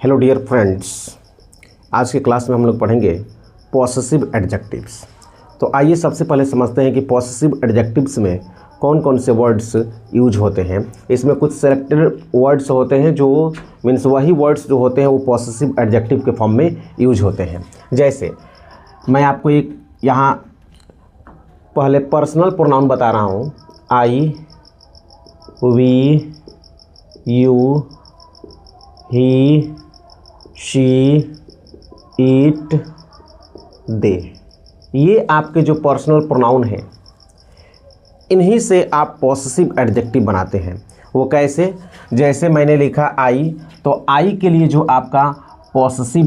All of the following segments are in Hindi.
हेलो डियर फ्रेंड्स, आज के क्लास में हम लोग पढ़ेंगे पॉसेसिव एडजेक्टिव्स। तो आइए सबसे पहले समझते हैं कि पॉसेसिव एडजेक्टिव्स में कौन कौन से वर्ड्स यूज होते हैं। इसमें कुछ सेलेक्टेड वर्ड्स होते हैं जो मीन्स वही वर्ड्स जो होते हैं वो पॉसेसिव एडजेक्टिव के फॉर्म में यूज होते हैं। जैसे मैं आपको एक यहाँ पहले पर्सनल प्रोनाउन बता रहा हूँ, I, we, you, he, she, it, they. ये आपके जो पर्सनल प्रोनाउन हैं, इन्हीं से आप पॉसेसिव एडजेक्टिव बनाते हैं। वो कैसे? जैसे मैंने लिखा आई, तो आई के लिए जो आपका पॉसेसिव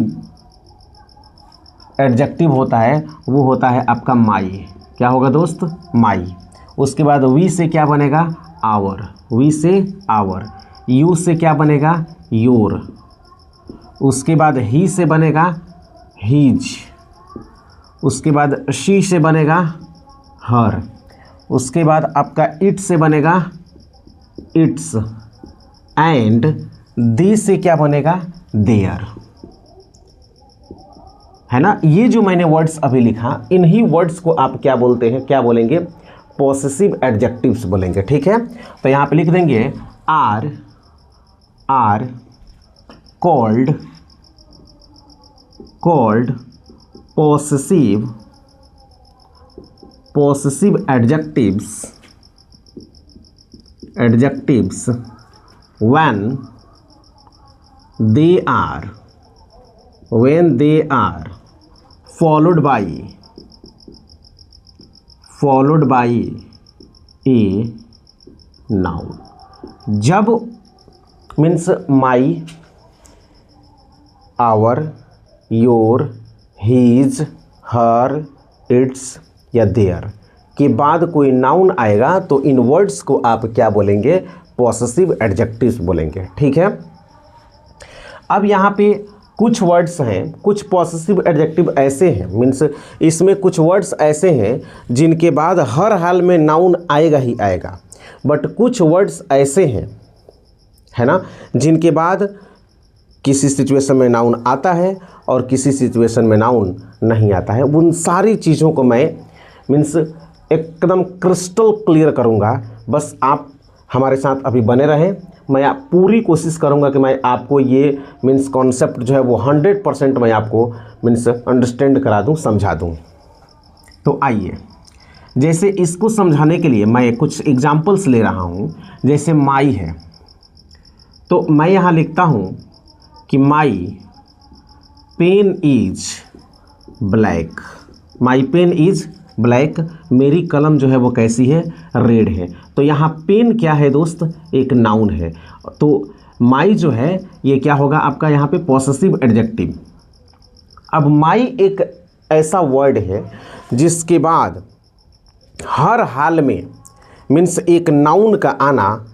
एडजेक्टिव होता है वो होता है आपका माई। क्या होगा दोस्त? माई। उसके बाद वी से क्या बनेगा? आवर। वी से आवर। यू से क्या बनेगा? योर। उसके बाद ही से बनेगा हीज। उसके बाद शी से बनेगा हर। उसके बाद आपका इट से बनेगा इट्स। एंड दे से क्या बनेगा? देयर। है ना? ये जो मैंने वर्ड्स अभी लिखा, इन्हीं वर्ड्स को आप क्या बोलते हैं, क्या बोलेंगे? पॉसेसिव एडजेक्टिव्स बोलेंगे। ठीक है, तो यहाँ पे लिख देंगे are called possessive adjectives when they are followed by a noun। जब means my, our, your, his, her, its या देयर के बाद कोई नाउन आएगा तो इन वर्ड्स को आप क्या बोलेंगे? पॉसेसिव एडजेक्टिव्स बोलेंगे। ठीक है, अब यहाँ पे कुछ वर्ड्स हैं, कुछ पॉसेसिव एडजेक्टिव ऐसे हैं, मीन्स इसमें कुछ वर्ड्स ऐसे हैं जिनके बाद हर हाल में नाउन आएगा ही आएगा। बट कुछ वर्ड्स ऐसे हैं, है ना, जिनके बाद किसी सिचुएशन में नाउन आता है और किसी सिचुएशन में नाउन नहीं आता है। उन सारी चीज़ों को मैं मीन्स एकदम क्रिस्टल क्लियर करूँगा। बस आप हमारे साथ अभी बने रहें। मैं पूरी कोशिश करूँगा कि मैं आपको ये मीन्स कॉन्सेप्ट जो है वो 100% मैं आपको मीन्स अंडरस्टैंड करा दूँ, समझा दूँ। तो आइए, जैसे इसको समझाने के लिए मैं कुछ एग्जाम्पल्स ले रहा हूँ। जैसे माई है, तो मैं यहाँ लिखता हूँ कि my pen is black. My pen is black. मेरी कलम जो है वो कैसी है? रेड है। तो यहाँ पेन क्या है दोस्त? एक नाउन है। तो माई जो है ये क्या होगा आपका यहाँ पे? Possessive adjective. अब माई एक ऐसा वर्ड है जिसके बाद हर हाल में मीन्स एक नाउन का आना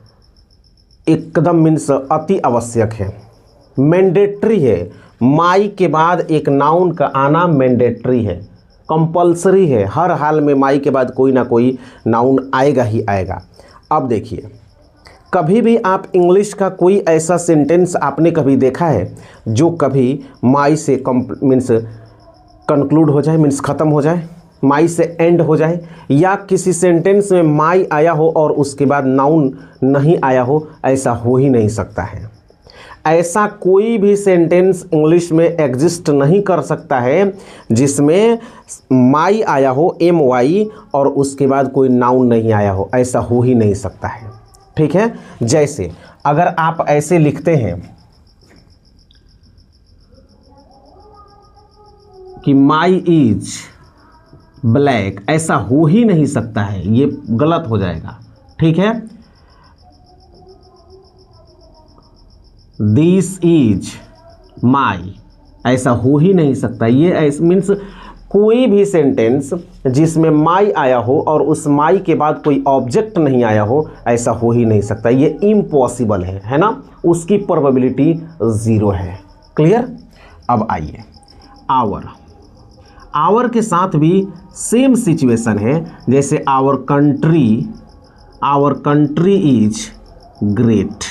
एकदम मीन्स अति आवश्यक है, मैंडेटरी है। माई के बाद एक नाउन का आना मैंडेटरी है, कंपल्सरी है। हर हाल में माई के बाद कोई ना कोई नाउन आएगा ही आएगा। अब देखिए, कभी भी आप इंग्लिश का कोई ऐसा सेंटेंस आपने कभी देखा है जो कभी माई से मीन्स कंक्लूड हो जाए, मीन्स ख़त्म हो जाए, माई से एंड हो जाए, या किसी सेंटेंस में माई आया हो और उसके बाद नाउन नहीं आया हो? ऐसा हो ही नहीं सकता है। ऐसा कोई भी सेंटेंस इंग्लिश में एग्जिस्ट नहीं कर सकता है जिसमें माई आया हो, MY, और उसके बाद कोई नाउन नहीं आया हो। ऐसा हो ही नहीं सकता है। ठीक है, जैसे अगर आप ऐसे लिखते हैं कि माई इज ब्लैक, ऐसा हो ही नहीं सकता है, ये गलत हो जाएगा। ठीक है, दिस इज माई, ऐसा हो ही नहीं सकता। ये मीन्स कोई भी सेंटेंस जिसमें माई आया हो और उस माई के बाद कोई ऑब्जेक्ट नहीं आया हो, ऐसा हो ही नहीं सकता। ये इम्पॉसिबल है ना? उसकी प्रोबेबिलिटी 0 है। क्लियर? अब आइए, आवर के साथ भी सेम सिचुएशन है। जैसे our country is great.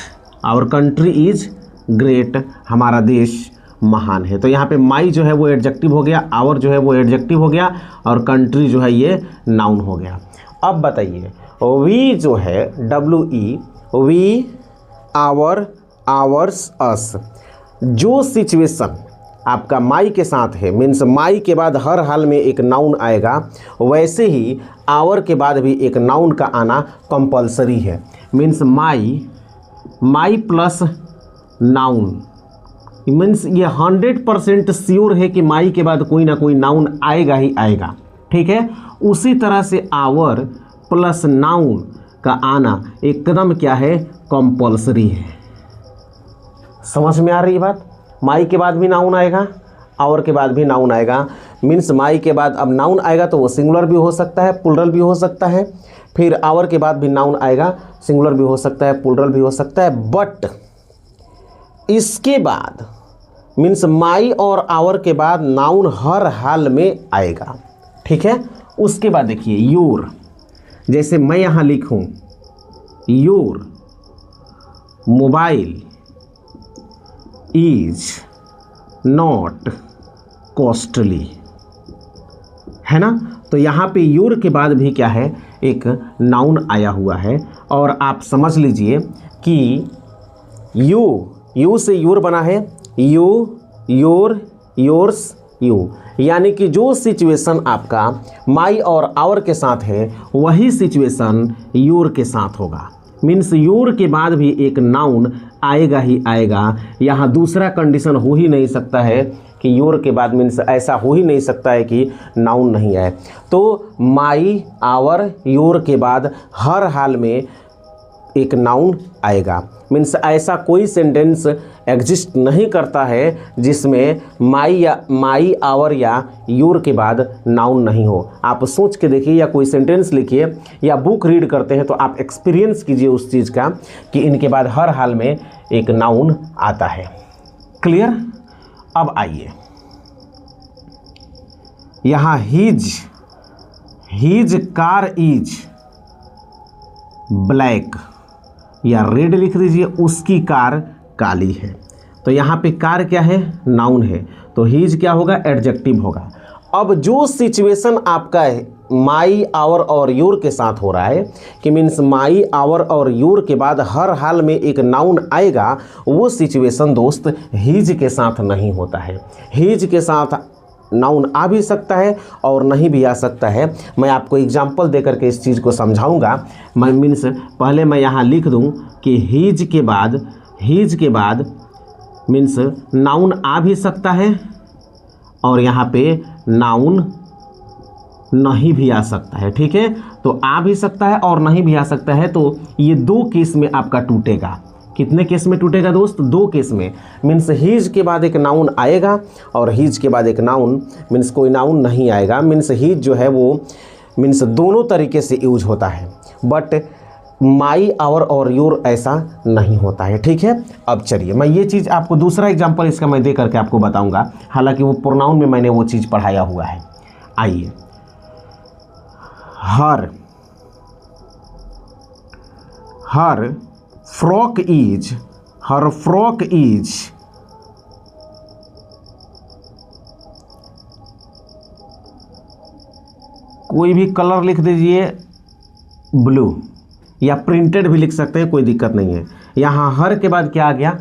Our country is great, हमारा देश महान है। तो यहाँ पे माई जो है वो एडजेक्टिव हो गया, आवर जो है वो एडजेक्टिव हो गया और कंट्री जो है ये नाउन हो गया। अब बताइए वी जो है WE, वी, आवर, आवर्स, अस, जो सिचुएशन आपका माई के साथ है, मीन्स माई के बाद हर हाल में एक नाउन आएगा, वैसे ही आवर के बाद भी एक नाउन का आना कंपलसरी है। Means my plus noun, means ये 100% श्योर है कि माई के बाद कोई ना कोई नाउन आएगा ही आएगा, ठीक है। उसी तरह से आवर प्लस नाउन का आना एकदम क्या है, कंपलसरी है। समझ में आ रही बात? माई के बाद भी नाउन आएगा, आवर के बाद भी नाउन आएगा। मीन्स माई के बाद अब नाउन आएगा तो वो सिंगुलर भी हो सकता है, प्लुरल भी हो सकता है। फिर आवर के बाद भी नाउन आएगा, सिंगुलर भी हो सकता है, प्लुरल भी हो सकता है। बट इसके बाद मीन्स माई और आवर के बाद नाउन हर हाल में आएगा, ठीक है। उसके बाद देखिए योर, जैसे मैं यहाँ लिखूँ your mobile is not costly, है ना। तो यहाँ पे योर के बाद भी क्या है, एक नाउन आया हुआ है। और आप समझ लीजिए कि यू से योर बना है, यू, योर, योर्स, यू, यानी कि जो सिचुएशन आपका माई और आवर के साथ है वही सिचुएशन योर के साथ होगा। मीन्स योर के बाद भी एक नाउन आएगा ही आएगा। यहाँ दूसरा कंडीशन हो ही नहीं सकता है कि योर के बाद, मीन्स ऐसा हो ही नहीं सकता है कि नाउन नहीं आए। तो माई, आवर, योर के बाद हर हाल में एक नाउन आएगा। मीन्स ऐसा कोई सेंटेंस एग्जिस्ट नहीं करता है जिसमें माई, आवर या योर के बाद नाउन नहीं हो। आप सोच के देखिए या कोई सेंटेंस लिखिए या बुक रीड करते हैं तो आप एक्सपीरियंस कीजिए उस चीज़ का कि इनके बाद हर हाल में एक नाउन आता है। क्लियर? अब आइए यहाँ हीज कार इज ब्लैक या रेड लिख दीजिए, उसकी कार काली है। तो यहाँ पे कार क्या है, नाउन है, तो हीज क्या होगा, एडजेक्टिव होगा। अब जो सिचुएशन आपका है माई, आवर और योर के साथ हो रहा है कि मीन्स माई, आवर और योर के बाद हर हाल में एक नाउन आएगा, वो सिचुएशन दोस्त हीज के साथ नहीं होता है। हीज के साथ नाउन आ भी सकता है और नहीं भी आ सकता है। मैं आपको एग्जाम्पल दे करके इस चीज़ को समझाऊंगा। मैं मीन्स पहले मैं यहाँ लिख दूँ कि हीज के बाद मीन्स नाउन आ भी सकता है और यहाँ पे नाउन नहीं भी आ सकता है, ठीक है। तो आ भी सकता है और नहीं भी आ सकता है। तो ये दो केस में आपका टूटेगा। कितने केस में टूटेगा दोस्त, दो केस में। मीन्स हीज के बाद एक नाउन आएगा और हीज के बाद एक नाउन मीन्स कोई नाउन नहीं आएगा। मीन्स हीज जो है वो मीन्स दोनों तरीके से यूज होता है, बट माई, आवर और योर ऐसा नहीं होता है, ठीक है। अब चलिए मैं ये चीज़ आपको दूसरा एग्जाम्पल इसका मैं दे करके आपको बताऊंगा, हालांकि वो प्रोनाउन में मैंने वो चीज़ पढ़ाया हुआ है। आइए, हर फ्रॉक इज कोई भी कलर लिख दीजिए, ब्लू, या प्रिंटेड भी लिख सकते हैं, कोई दिक्कत नहीं है। यहाँ हर के बाद क्या आ गया,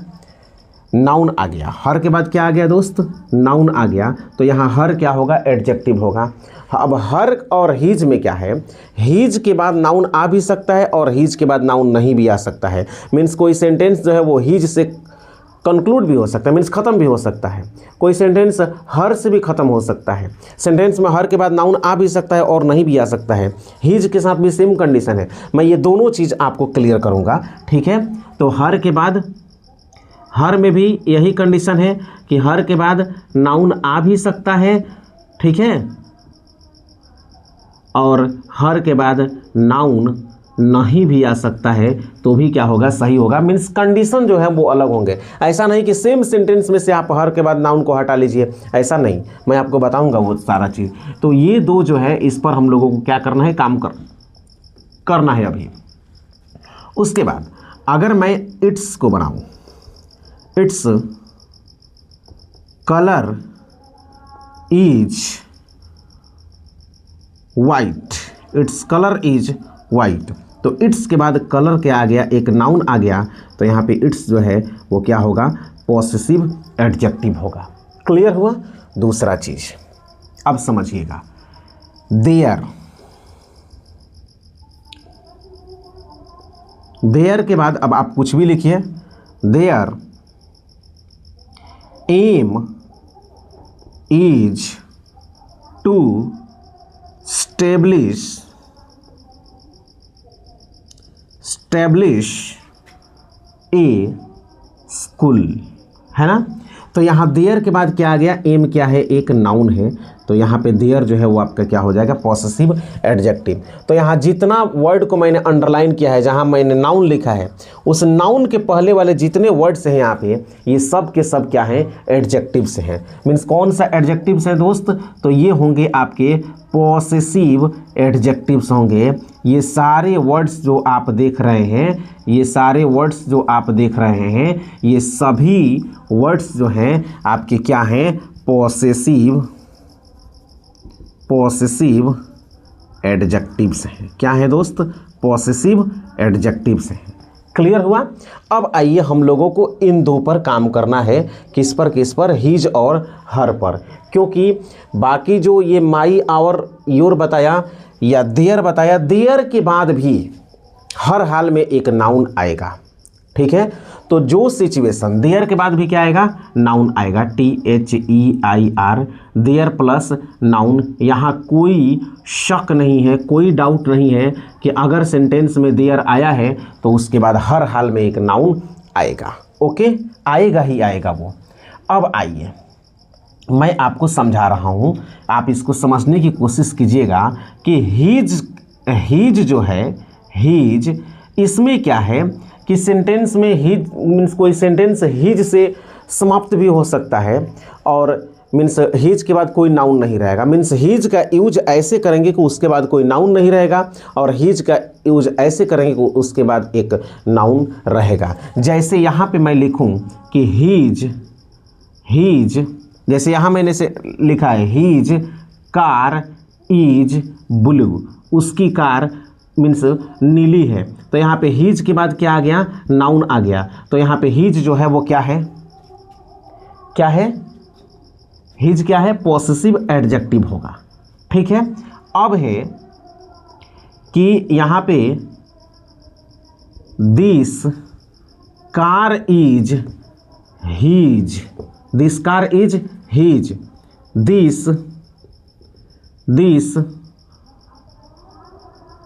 नाउन आ गया। हर के बाद क्या आ गया दोस्त, नाउन आ गया। तो यहाँ हर क्या होगा, एडजेक्टिव होगा। अब हर और हीज में क्या है, हीज के बाद नाउन आ भी सकता है और हीज के बाद नाउन नहीं भी आ सकता है। मीन्स कोई सेंटेंस जो है वो हीज से कंक्लूड भी हो सकता है, मीन्स ख़त्म भी हो सकता है। कोई सेंटेंस हर से भी ख़त्म हो सकता है। सेंटेंस में हर के बाद नाउन आ भी सकता है और नहीं भी आ सकता है। हीज के साथ भी सेम कंडीशन है। मैं ये दोनों चीज़ आपको क्लियर करूँगा, ठीक है। तो हर के बाद, हर में भी यही कंडीशन है कि हर के बाद नाउन आ भी सकता है, ठीक है, और हर के बाद नाउन नहीं भी आ सकता है, तो भी क्या होगा, सही होगा। मीन्स कंडीशन जो है वो अलग होंगे। ऐसा नहीं कि सेम सेंटेंस में से आप हर के बाद नाउन को हटा लीजिए, ऐसा नहीं। मैं आपको बताऊंगा वो सारा चीज़। तो ये दो जो है इस पर हम लोगों को क्या करना है, काम करना है अभी। उसके बाद अगर मैं इट्स को बनाऊं, its colour is white, its colour is white. तो इट्स के बाद कलर क्या आ गया, एक नाउन आ गया, तो यहाँ पे इट्स जो है वो क्या होगा, पॉसेसिव एडजेक्टिव होगा। क्लियर हुआ। दूसरा चीज अब समझिएगा, देयर, देयर के बाद अब आप कुछ भी लिखिए, their aim is to establish a school, है ना। तो यहाँ देयर के बाद क्या आ गया, एम क्या है, एक नाउन है, तो यहाँ पे देयर जो है वो आपका क्या हो जाएगा, पॉसेसिव एडजेक्टिव। तो यहाँ जितना वर्ड को मैंने अंडरलाइन किया है, जहाँ मैंने नाउन लिखा है, उस नाउन के पहले वाले जितने वर्ड्स हैं यहाँ पे, ये सब के सब क्या हैं, एडजेक्टिव्स हैं। मीन्स कौन सा एडजेक्टिव्स है दोस्त, तो ये होंगे आपके पॉसेसिव एडजेक्टिव्स होंगे। ये सारे वर्ड्स जो आप देख रहे हैं, ये सारे वर्ड्स जो आप देख रहे हैं, ये सभी वर्ड्स जो हैं आपके क्या हैं, पॉसेसिव एडजेक्टिव्स हैं। क्या है दोस्त, पॉसेसिव एडजेक्टिव्स हैं। क्लियर हुआ। अब आइए हम लोगों को इन दो पर काम करना है, किस पर, हिज और हर पर, क्योंकि बाकी जो ये माई और योर बताया या देयर बताया, देयर के बाद भी हर हाल में एक नाउन आएगा, ठीक है। तो जो सिचुएशन, देयर के बाद भी क्या आएगा, नाउन आएगा, THEIR, देयर प्लस नाउन। यहाँ कोई शक नहीं है, कोई डाउट नहीं है कि अगर सेंटेंस में देयर आया है तो उसके बाद हर हाल में एक नाउन आएगा। ओके, आएगा ही आएगा वो। अब आइए मैं आपको समझा रहा हूँ, आप इसको समझने की कोशिश कीजिएगा कि हीज जो है, हीज, इसमें क्या है कि सेंटेंस में हीज मीन्स कोई सेंटेंस हीज से समाप्त भी हो सकता है, और मीन्स हीज के बाद कोई नाउन नहीं रहेगा। मीन्स हीज का यूज ऐसे करेंगे कि उसके बाद कोई नाउन नहीं रहेगा, और हीज का यूज ऐसे करेंगे कि उसके बाद एक नाउन रहेगा। जैसे यहाँ पे मैं लिखूँ कि हीज, जैसे यहाँ मैंने से लिखा है, हीज कार इज ब्लू, उसकी कार मीन्स नीली है। तो यहाँ पे हीज के बाद क्या आ गया, नाउन आ गया। तो यहाँ पे हीज जो है वो क्या है, हीज क्या है, पॉसेसिव एडजेक्टिव होगा, ठीक है। अब है कि यहाँ पे this car is his, this car is his, this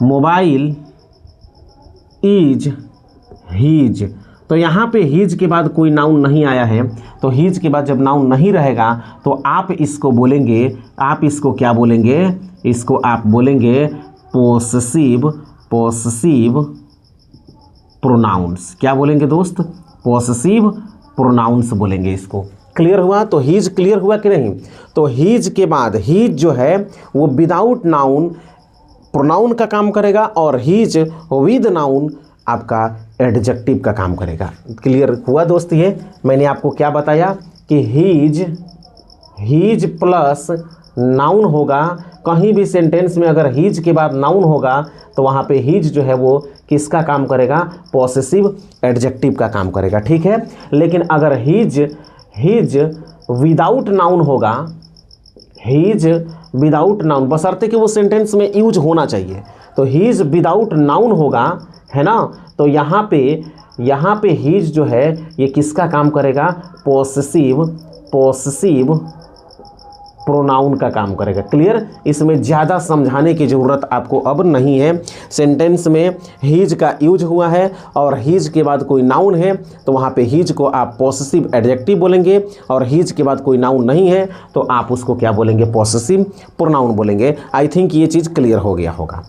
mobile is his. तो यहाँ पे हीज के बाद कोई नाउन नहीं आया है, तो हीज के बाद जब नाउन नहीं रहेगा तो आप इसको बोलेंगे, आप इसको क्या बोलेंगे, इसको आप बोलेंगे पॉसेसिव प्रोनाउंस। क्या बोलेंगे दोस्त, पॉसेसिव प्रोनाउंस बोलेंगे इसको। क्लियर हुआ। तो हीज क्लियर हुआ कि नहीं। तो हीज के बाद हीज जो है वो विदाउट नाउन प्रोनाउन का काम करेगा, और हीज विद नाउन आपका एडजेक्टिव का काम करेगा। क्लियर हुआ दोस्त। ये मैंने आपको क्या बताया कि हीज प्लस नाउन होगा। कहीं भी सेंटेंस में अगर हीज के बाद नाउन होगा तो वहाँ पे हीज जो है वो किसका काम करेगा, पॉसेसिव एडजेक्टिव का काम करेगा, ठीक है। लेकिन अगर हीज विदाउट नाउन होगा, हीज विदाउट नाउन, बशर्ते कि वो सेंटेंस में यूज होना चाहिए, तो हीज विदाउट नाउन होगा, है ना। तो यहाँ पे हीज जो है ये किसका काम करेगा, पॉसेसिव प्रोनाउन का काम करेगा। क्लियर। इसमें ज़्यादा समझाने की ज़रूरत आपको अब नहीं है। सेंटेंस में हीज का यूज हुआ है और हीज के बाद कोई नाउन है तो वहाँ पे हीज को आप पॉसेसिव एडजेक्टिव बोलेंगे, और हीज के बाद कोई नाउन नहीं है तो आप उसको क्या बोलेंगे, पॉसेसिव प्रोनाउन बोलेंगे। आई थिंक ये चीज़ क्लियर हो गया होगा।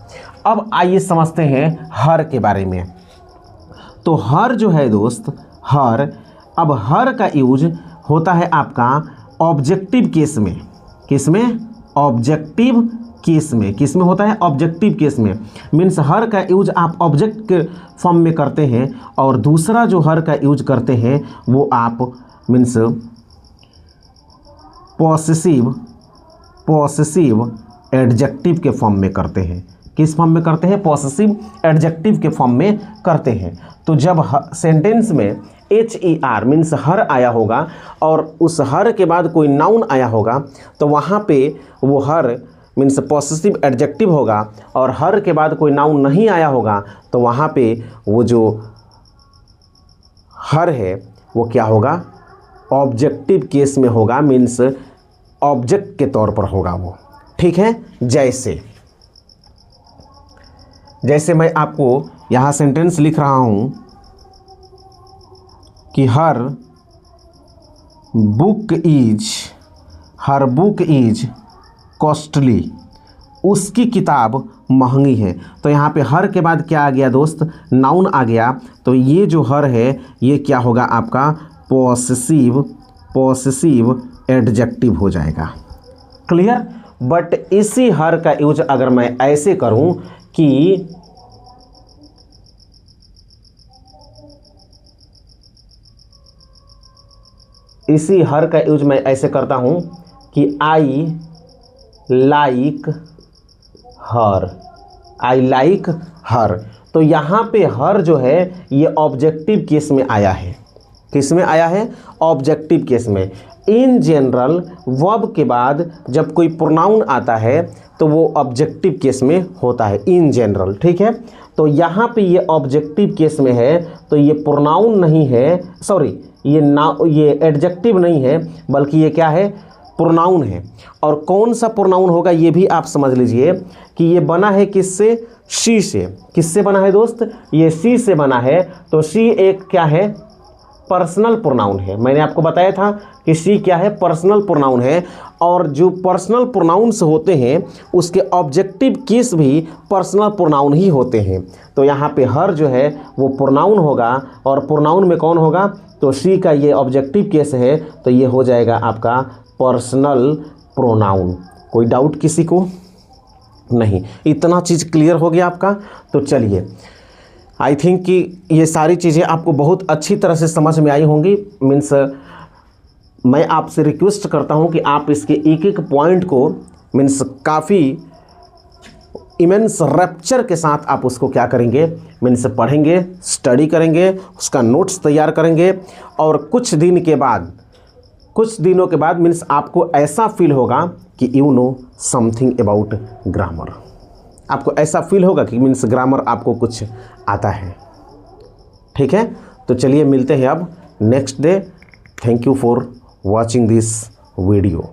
अब आइए समझते हैं हर के बारे में। तो हर जो है दोस्त, अब हर का यूज होता है आपका ऑब्जेक्टिव केस में। किसमें, ऑब्जेक्टिव केस में, किस में होता है? ऑब्जेक्टिव केस में। मीन्स हर का यूज आप ऑब्जेक्ट के फॉर्म में करते हैं और दूसरा जो हर का यूज करते हैं वो आप मीन्स पॉसेसिव एडजेक्टिव के फॉर्म में करते हैं। किस फॉर्म में करते हैं? पॉसेसिव एडजेक्टिव के फॉर्म में करते हैं। तो जब सेंटेंस में HER मीन्स हर आया होगा और उस हर के बाद कोई नाउन आया होगा तो वहाँ पे वो हर मीन्स पॉसेसिव एडजेक्टिव होगा, और हर के बाद कोई नाउन नहीं आया होगा तो वहाँ पे वो जो हर है वो क्या होगा? ऑब्जेक्टिव केस में होगा, मीन्स ऑब्जेक्ट के तौर पर होगा वो। ठीक है, जैसे मैं आपको यहाँ सेंटेंस लिख रहा हूँ कि हर बुक इज कॉस्टली, उसकी किताब महंगी है। तो यहाँ पे हर के बाद क्या आ गया दोस्त? नाउन आ गया। तो ये जो हर है ये क्या होगा? आपका पॉसेसिव एडजेक्टिव हो जाएगा। क्लियर? बट इसी हर का यूज अगर मैं ऐसे करूं कि इसी हर का यूज मैं ऐसे करता हूं कि आई लाइक हर, तो यहाँ पे हर जो है ये ऑब्जेक्टिव केस में आया है। किस में आया है? ऑब्जेक्टिव केस में। इन जनरल वर्ब के बाद जब कोई प्रोनाउन आता है तो वो ऑब्जेक्टिव केस में होता है इन जनरल। ठीक है, तो यहाँ पे ये ऑब्जेक्टिव केस में है तो ये प्रोनाउन नहीं है, सॉरी ये एडजेक्टिव नहीं है बल्कि ये क्या है? प्रोनाउन है। और कौन सा प्रोनाउन होगा ये भी आप समझ लीजिए कि ये बना है किससे? शी से। किससे बना है दोस्त? ये शी से बना है। तो शी एक क्या है? पर्सनल प्रोनाउन है। मैंने आपको बताया था कि शी क्या है? पर्सनल प्रोनाउन है। और जो पर्सनल प्रोनाउंस होते हैं उसके ऑब्जेक्टिव केस भी पर्सनल प्रोनाउन ही होते हैं। तो यहाँ पे हर जो है वो प्रोनाउन होगा, और प्रोनाउन में कौन होगा? तो शी का ये ऑब्जेक्टिव केस है तो ये हो जाएगा आपका पर्सनल प्रोनाउन। कोई डाउट किसी को? नहीं, इतना चीज़ क्लियर हो गया आपका। तो चलिए, आई थिंक कि ये सारी चीज़ें आपको बहुत अच्छी तरह से समझ में आई होंगी। मीन्स मैं आपसे रिक्वेस्ट करता हूं कि आप इसके एक एक पॉइंट को मीन्स काफ़ी इमेंस रैप्चर के साथ आप उसको क्या करेंगे? मीन्स पढ़ेंगे, स्टडी करेंगे, उसका नोट्स तैयार करेंगे, और कुछ दिनों के बाद मीन्स आपको ऐसा फील होगा कि you know something about grammar. आपको ऐसा फील होगा कि मीन्स ग्रामर आपको कुछ आता है। ठीक है, तो चलिए मिलते हैं अब next day. Thank you for watching this video.